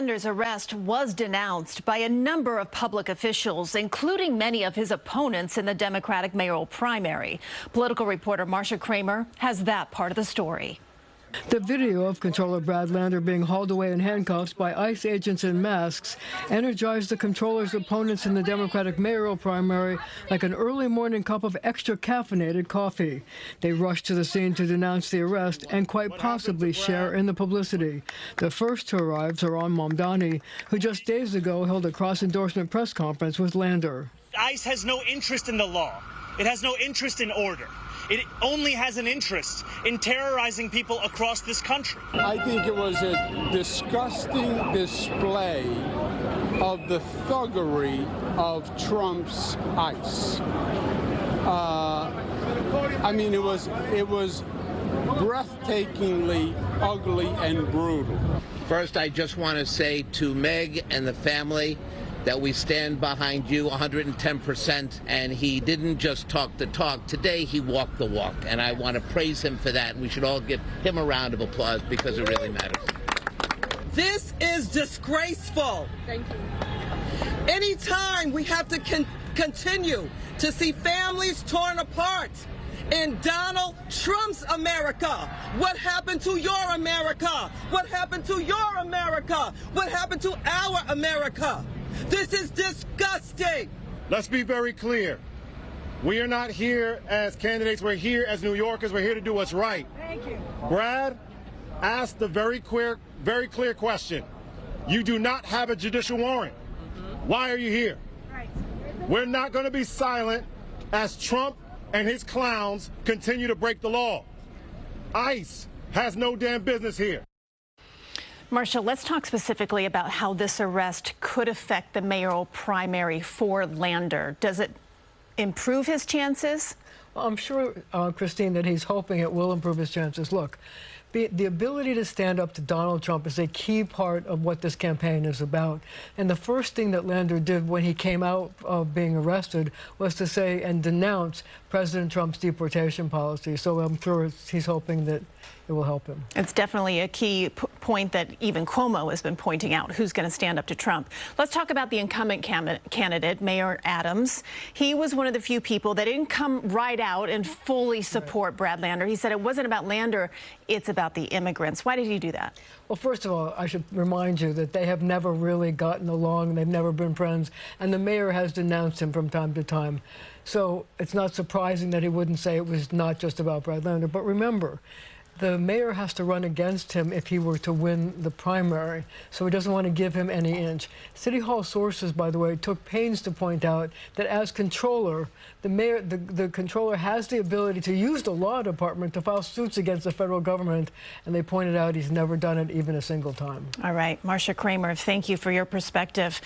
Lander's arrest was denounced by a number of public officials, including many of his opponents in the Democratic mayoral primary. Political reporter Marcia Kramer has that part of the story. The video of Comptroller Brad Lander being hauled away in handcuffs by ICE agents in masks energized the Comptroller's opponents in the Democratic mayoral primary like an early morning cup of extra caffeinated coffee. They rushed to the scene to denounce the arrest and quite possibly share in the publicity. The first to arrive, Zoran Mamdani, who just days ago held a cross-endorsement press conference with Lander. ICE has no interest in the law. It has no interest in order. It only has an interest in terrorizing people across this country. I think it was a disgusting display of the thuggery of Trump's ICE. I mean, it was breathtakingly ugly and brutal. First, I just want to say to Meg and the family that we stand behind you 110%, and he didn't just talk the talk. Today, he walked the walk, and I want to praise him for that, and we should all give him a round of applause because it really matters. This is disgraceful. Thank you. Anytime we have to continue to see families torn apart in Donald Trump's America. What happened to your America? What happened to your America? What happened to our America? This is disgusting. Let's be very clear. We are not here as candidates. We're here as New Yorkers. We're here to do what's right. Thank you. Brad asked the very clear question. You do not have a judicial warrant. Why are you here? Right. We're not going to be silent as Trump and his clowns continue to break the law. ICE has no damn business here. Marcia, let's talk specifically about how this arrest could affect the mayoral primary for Lander. Does it improve his chances? Well, I'm sure, Christine, that he's hoping it will improve his chances. Look, the ability to stand up to Donald Trump is a key part of what this campaign is about. And the first thing that Lander did when he came out of being arrested was to say and denounce President Trump's deportation policy. So I'm sure he's hoping that it will help him. It's definitely a key point that even Cuomo has been pointing out, who's going to stand up to Trump. Let's talk about the incumbent candidate, Mayor Adams. He was one of the few people that didn't come right out and fully support Brad Lander. He said it wasn't about Lander, it's about the immigrants. Why did he do that? Well, first of all, I should remind you that they have never really gotten along. They've never been friends. And the mayor has denounced him from time to time. So it's not surprising that he wouldn't say it was not just about Brad Lander. But remember, the mayor has to run against him if he were to win the primary, so he doesn't want to give him any inch. City Hall sources, by the way, took pains to point out that as comptroller, the comptroller has the ability to use the law department to file suits against the federal government, and they pointed out he's never done it even a single time. All right, Marcia Kramer, thank you for your perspective.